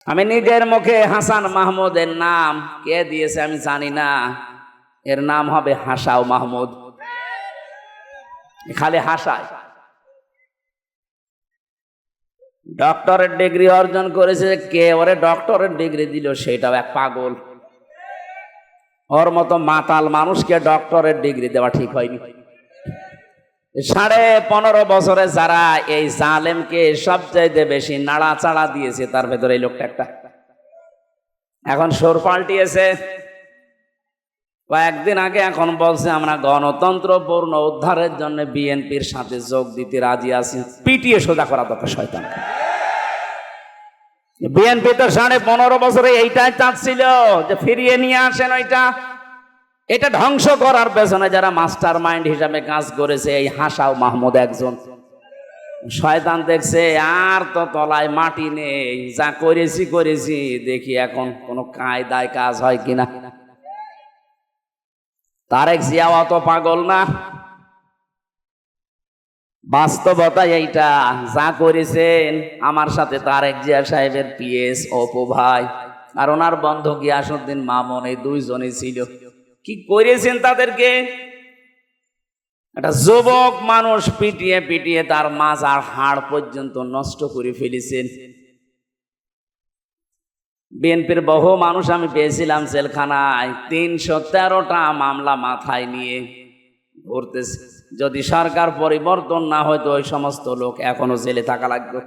আমি নিজের মুখে হাসান মাহমুদের নাম কে দিয়েছে আমি জানি না, এর নাম হবে হাসাও মাহমুদ। খালি হাসায়। ডক্টরেট ডিগ্রি অর্জন করেছে কে ওরে ডক্টরেট ডিগ্রি দিল? সেটাও এক পাগল। ওর মতো মাতাল মানুষকে ডক্টরেট ডিগ্রি দেওয়া ঠিক হয়নি। 15.5 বছরে যারা এই জালেমকে সবচাইতে বেশি নাড়াচাড়া দিয়েছে তার ভেতরে এই লোকটা একটা। এখন সুর পাল্টিয়েছে। কয়েকদিন আগে এখন বলছে আমরা গণতন্ত্র পূর্ণ উদ্ধারের জন্য বিএনপির সাথে যোগ দিতে রাজি আছি। পিটিয়ে সোজা করা দরকার শয়তান। বিএনপি তো 15.5 বছরে এইটাই চাচ্ছিল যে ফিরিয়ে নিয়ে আসেন ওইটা। এটা ধ্বংস করার পেছনে যারা মাস্টার মাইন্ড হিসাবে কাজ করেছে এই হাসাও মাহমুদ একজন। শয়তান দেখছে আর তো তলায় মাটি নেই, যা করেছি দেখি এখন কোনো কায়দায় কাজ হয় কিনা। তারেক জিয়া অত পাগল না, বাস্তবতা এইটা। যা করেছেন আমার সাথে তারেক জিয়া সাহেবের পিএস অপু ভাই আর ওনার বন্ধু গিয়াসউদ্দিন মামুন, এই দুইজনই ছিল। কি করেছেন তাদেরকে? একটা যুবক মানুষ পিটিয়ে পিটিয়ে তার মাজার হাড় পর্যন্ত নষ্ট করে ফেলেছেন। বিএনপির বহু মানুষ আমি পেয়েছিলাম জেলখানায়, 313টা মামলা মাথায় নিয়ে ঘুরতেছে। যদি সরকার পরিবর্তন না হয়তো ওই সমস্ত লোক এখনো জেলে থাকা লাগবে।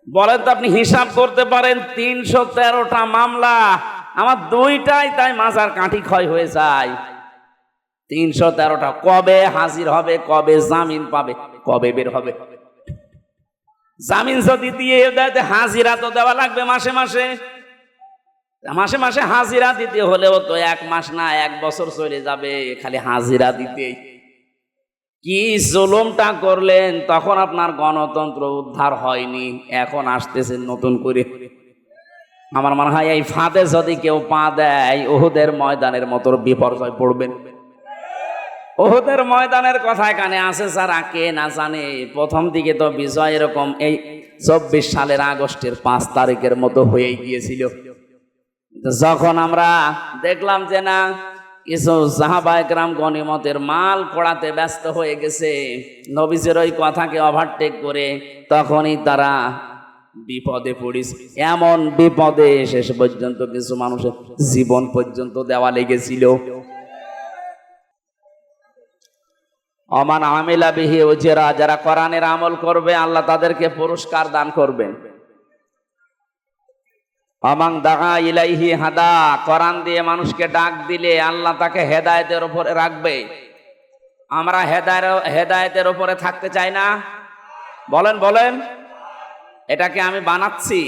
বলেন তো আপনি হিসাব করতে পারেন 313টা মামলা, আমার 2টাই তাই মাজার কাঠি ক্ষয় হয়ে যায়। 313টা কবে হাজির হবে, কবে জামিন পাবে, কবে বের হবে? জামিন যদি দিয়ে দেয় হাজিরা তো দেওয়া লাগবে মাসে মাসে। মাসে মাসে হাজিরা দিতে হলেও তো 1 মাস না 1 বছর চলে যাবে খালি হাজিরা দিতে। কি জুলুমটা করলেন, তখন আপনার গণতন্ত্র উদ্ধার হয়নি, এখন আসতেছেন নতুন করে। আমার মনে হয় এই ফাঁদে যদি কেউ পা দেয় উহুদের ময়দানের মতো বিপর্যয় পড়বেন। উহুদের ময়দানের কথা এখানে আছে যারা কে না জানে। প্রথম দিকে তো বিজয় এরকম এই 24 সালের আগস্টের 5 তারিখের মতো হয়ে গিয়েছিল। যখন আমরা দেখলাম যে না কিছু সাহাবায়ে কেরাম গনিমতের মাল কোড়াতে ব্যস্ত হয়ে গেছে, নবীজির ওই কথাকে ওভারটেক করে, তখনই তারা বিপদে পড়েছে। এমন বিপদে শেষ পর্যন্ত কিছু মানুষের জীবন পর্যন্ত দেওয়া লেগেছিল। অমান আমিলা বিহি উজরা, যারা কোরআনের আমল করবে আল্লাহ তাদেরকে পুরস্কার দান করবেন। অমাং দাআ ইলাইহি হাদা, কোরআন দিয়ে মানুষকে ডাক দিলে আল্লাহ তাকে হেদায়েতের উপরে রাখবে। আমরা হেদায়েতের উপরে থাকতে চাই না? বলেন বলেন, এটাকে আমি বানাচ্ছি?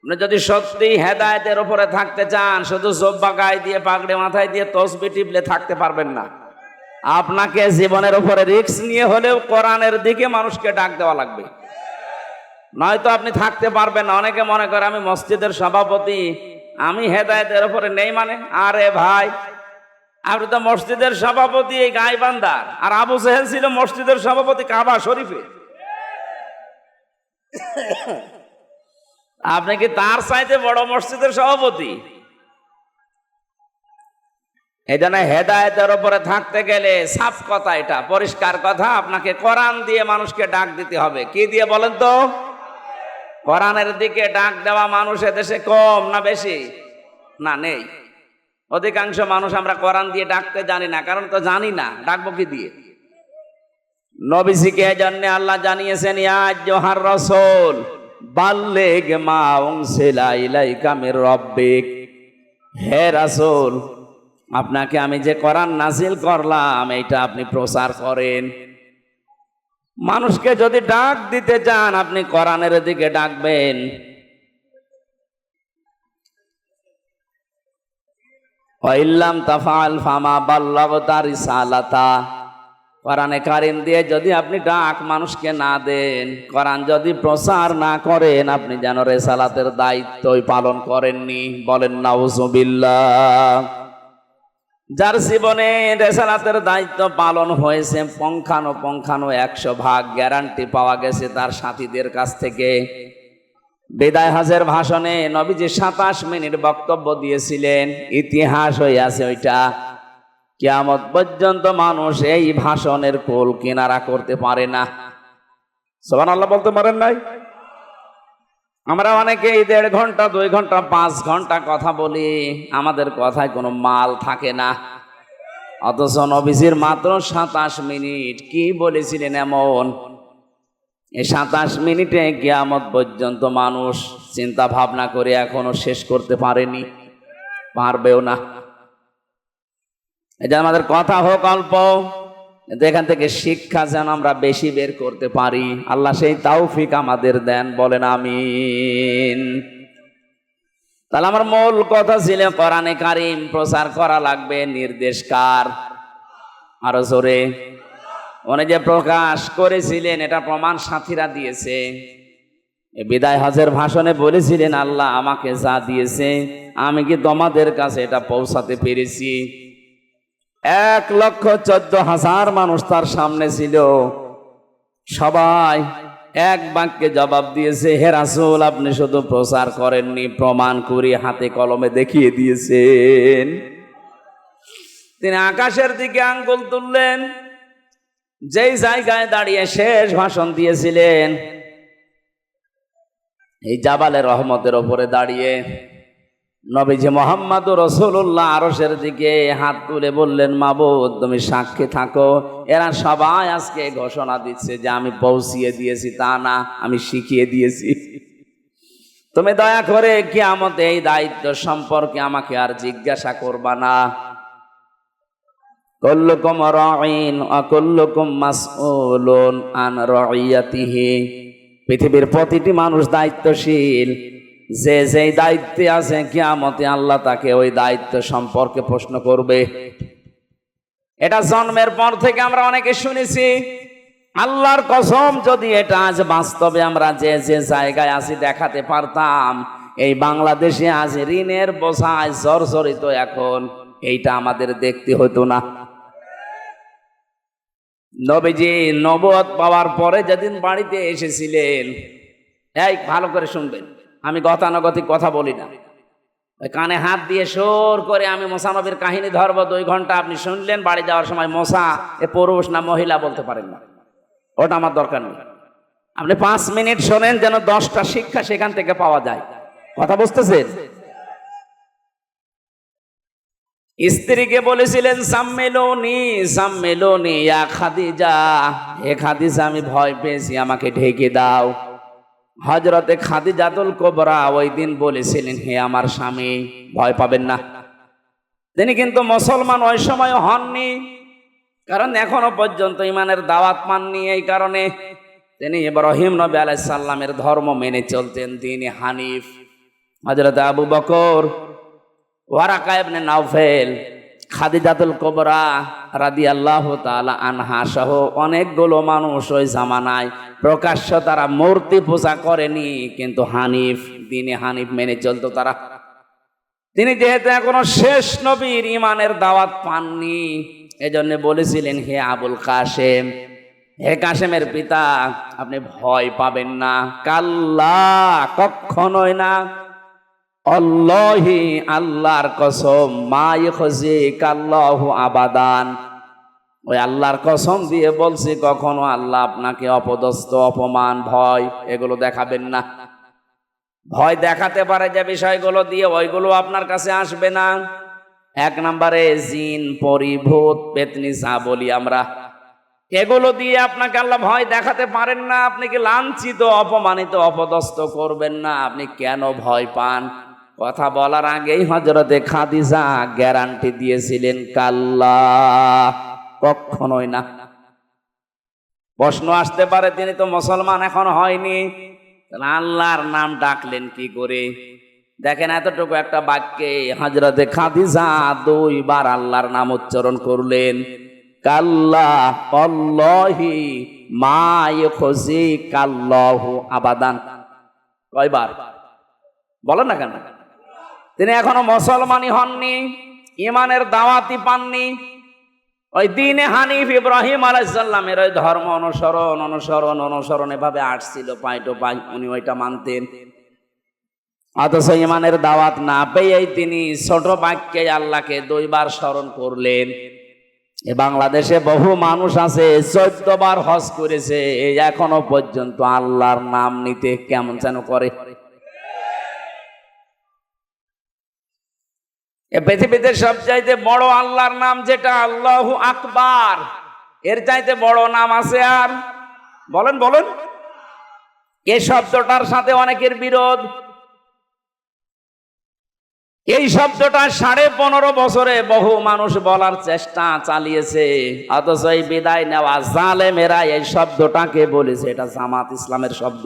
আপনি যদি সত্যি হেদায়েতের উপরে থাকতে চান, শুধু জব্বা গায়ে দিয়ে পাগড়ি মাথায় দিয়ে তসবিহ টিপলে থাকতে পারবেন না। আপনাকে জীবনের উপরে রিস্ক নিয়ে হলেও কোরআনের দিকে মানুষকে ডাক দেওয়া লাগবে, নয়তো আপনি থাকতে পারবেন না। অনেকে মনে করে আমি মসজিদের সভাপতি, আমি হেদায়েতের উপরে নেই। মানে আরে ভাই, আপনি তো মসজিদের সভাপতি এই গাইবান্ধার, আর আবু জেহেল ছিল মসজিদের সভাপতি কাবা শরীফে। আপনি কি তার চাইতে বড় মসজিদের সভাপতি? এই জন্য হেদায়েতের উপরে থাকতে গেলে সাফ কথা, এটা পরিষ্কার কথা, আপনাকে কোরআন দিয়ে মানুষকে ডাক দিতে হবে। কি দিয়ে বলেন তো? কোরআনের দিকে ডাক দেওয়া মানুষ এদেশে কম না বেশি? না, নেই। অধিকাংশ মানুষ আমরা কোরআন দিয়ে ডাকতে জানি না, কারণ তো জানি না ডাকবো কি দিয়ে। নবীজিকে এজন্য আল্লাহ জানিয়েছেন ইয়া আইয়ুহার রাসূল বাল্লিগ মা উনজিলা ইলাইকা মির রাব্বিক, হে রাসূল আপনাকে আমি যে কোরআন নাজিল করলাম এইটা আপনি প্রচার করেন। মানুষকে যদি ডাক দিতে চান আপনি কোরআনের দিকে ডাকবেন। ওয়াইল্লাম তাফআল ফামা বাল্লাগতা রিসালাতা, কোরআনে কারীম দিয়ে যদি আপনি ডাক মানুষকে না দেন, কোরআন যদি প্রচার না করেন, আপনি যেন রিসালাতের দায়িত্বই পালন করেননি। বলেন নাউজুবিল্লাহ। যার জীবনে রিসালাতের দায়িত্ব পালন হয়েছে পঙ্খানো 100 ভাগ গ্যারান্টি পাওয়া গেছে তার সাথীদের কাছ থেকে, বিদায় হজের ভাষণে নবীজি 27 মিনিট বক্তব্য দিয়েছিলেন। ইতিহাস হয়ে আছে ওইটা। কিয়ামত পর্যন্ত মানুষ এই ভাষণের কোল কিনারা করতে পারে না। সুবহানাল্লাহ বলতে পারেন নাই? আমরা অনেকেই 1.5 ঘন্টা 2 ঘন্টা 5 ঘন্টা কথা বলি, আমাদের কথায় কোনো মাল থাকে না। অথচ নবীজির মাত্র 27 মিনিট কি বলেছিলেন এমন? এই 27 মিনিটে কিয়ামত পর্যন্ত মানুষ চিন্তা ভাবনা করে এখনো শেষ করতে পারেনি, পারবেও না। এই যে আমাদের কথা হোক অল্প, এখান থেকে শিক্ষা যেন আমরা বেশি বের করতে পারি, আল্লাহ সেই তৌফিক আমাদের দেন, বলেন আমিন। তাহলে আমার মূল কথা ছিল কোরআনে কারীম প্রচার করা লাগবে। নির্দেশ কার? আরো জোরে। উনি যে প্রকাশ করেছিলেন এটা প্রমাণ সাথীরা দিয়েছে। বিদায় হজের ভাষণে বলেছিলেন, আল্লাহ আমাকে যা দিয়েছে আমি কি তোমাদের কাছে এটা পৌঁছাতে পেরেছি? 1,14,000 মানুষ তার সামনে ছিল, সবাই এক বাক্যে জবাব দিয়েছে, হে রাসূল আপনি শুধু প্রচার করেননি, প্রমাণ করে হাতে কলমে দেখিয়ে দিয়েছেন। তিনি আকাশের দিকে আঙ্গুল তুললেন, যেই জায়গায় দাঁড়িয়ে শেষ ভাষণ দিয়েছিলেন, এই জাবালে রহমতের ওপরে দাঁড়িয়ে নবীজি মুহাম্মদুর রাসূলুল্লাহ আরশের দিকে হাত তুলে বললেন, মাবুদ তুমি সাক্ষী থাকো, এরা সবাই আজকে ঘোষণা দিচ্ছে যে আমি পৌঁছিয়ে দিয়েছি, তা না, আমি শিখিয়ে দিয়েছি। তুমি দয়া করে কিয়ামতে এই দায়িত্ব সম্পর্কে আমাকে আর জিজ্ঞাসা করবা না। কুল্লুকুম রাঈন ওয়া কুল্লুকুম মাসউলুন আন রাইয়াতিহি। পৃথিবীর প্রতিটি মানুষ দায়িত্বশীল, যে যেই দায়িত্বে আছে কিয়ামতে আল্লাহ তাকে ওই দায়িত্ব সম্পর্কে প্রশ্ন করবে। এটা জন্মের পর থেকে আমরা অনেকে শুনেছি। আল্লাহর কসম যদি এটা আজ বাস্তবে আমরা যে যে জায়গায় আছি দেখাতে পারতাম, এই বাংলাদেশে আজ ঋণের বোঝায় জর্জরিত এখন, এইটা আমাদের দেখতে হতো না। নবীজি নবুয়ত পাওয়ার পরে যেদিন বাড়িতে এসেছিলেন, এই ভালো করে শুনবেন, আমি গতানুগতিক কথা বলি না, কানে হাত দিয়ে সোর করে আমি মুসা নবীর কাহিনী ধরবো 2 ঘন্টা, আপনি শুনলেন, বাড়ি যাওয়ার সময় মুসা এ পুরুষ না মহিলা বলতে পারেন না, ওটা আমার দরকার নেই। আপনি 5 মিনিট শোনেন, যেন 10টা শিক্ষা সেখান থেকে পাওয়া যায়। কথা বুঝতেছেন? স্ত্রীকে বলেছিলেন, সাম্মেলোনি সাম্মেলোনি ইয়া খাদিজা, হে খাদিজা আমি ভয় পেয়েছি, আমাকে ঢেকে দাও। হযরতে খাদিজাতুল কুবরা ওই দিন বলেছিলেন, হে আমার স্বামী ভয় পাবেন না। তিনি কিন্তু মুসলমান ওই সময় হননি, কারণ এখনো পর্যন্ত ইমানের দাওয়াত পাননি। এই কারণে তিনি ইব্রাহিম নবী আলাইহিস সালামের ধর্ম মেনে চলতেন, তিনি হানিফ। হযরতে আবু বকর, ওয়ারাকা ইবনে নাওফেল, খাদিজাতুল কুবরা রাদিয়াল্লাহু তাআলা আনহা সহ অনেকগুলো মানুষ ওই জামানায় প্রকাশ্য তারা মূর্তি পূজা করেনি, কিন্তু হানিফ, দ্বীনে হানিফ মেনে চলতো তারা। তিনি যেহেতু এখনো শেষ নবীর ইমানের দাওয়াত পাননি, এজন্য বলেছিলেন, হে আবুল কাসেম, হে কাসেমের পিতা, আপনি ভয় পাবেন না। কাল্লা, কখনোই না। আল্লাহি, আল্লাহর কসম, মা ইখজিকাল্লাহু আবাদান, ওই আল্লাহর কসম দিয়ে বলছি, কখনো আল্লাহ আপনাকে অপদস্থ, অপমান, ভয় এগুলো দেখাবেন না। ভয় দেখাতে পারে যে বিষয়গুলো দিয়ে, ওইগুলো আপনার কাছে আসবে না। 1 নম্বরে জিন, পরি, ভূত, পেতনি যা বলি আমরা, এগুলো দিয়ে আপনাকে আল্লাহ ভয় দেখাতে পারেন না। আপনি কি লাঞ্ছিত, অপমানিত, অপদস্থ করবেন না? আপনি কেন ভয় পান? কথা বলার আগেই হযরতে খাদিজা গ্যারান্টি দিয়েছিলেন, কাল্লা, কখনোই না। প্রশ্ন আসতে পারে, তিনি তো মুসলমান এখন হয়নি, আল্লাহর নাম ডাকলেন কি করে? দেখেন, এতটুকু একটা বাক্যে হযরতে খাদিজা 2 বার আল্লাহর নাম উচ্চারণ করলেন, কাল্লা আল্লাহি মা ইখজিকাল্লাহু আবাদান। কয়বার বলেন না কেন? তিনি এখনো মুসলমানই হননি, ইমানের দাওয়াতই পাননি। ওই দ্বীনে হানিফ ইব্রাহিম আলাইহিস সালামের ওই ধর্ম অনুসরণ এভাবে আসছিল, পাই টু পাই উনি ওইটা মানতেন। অথচ ইমানের দাওয়াত না পেয়েই তিনি ছোট বাক্যে আল্লাহকে 2 বার স্মরণ করলেন। এ বাংলাদেশে বহু মানুষ আছে 14 বার হজ করেছে, এখনো পর্যন্ত আল্লাহর নাম নিতে কেমন যেন করে। এ পৃথিবীতে সবচাইতে বড় আল্লাহর নাম যেটা আল্লাহু আকবার, এর চাইতে বড় নাম আছে আর? বলেন বলেন। এই শব্দটার সাথে অনেকের বিরোধ। এই শব্দটা 15.5 বছরে বহু মানুষ বলার চেষ্টা চালিয়েছে, অথচ এই বিদায় নেওয়া জালেমেরা এই শব্দটাকে বলেছে এটা জামাত ইসলামের শব্দ।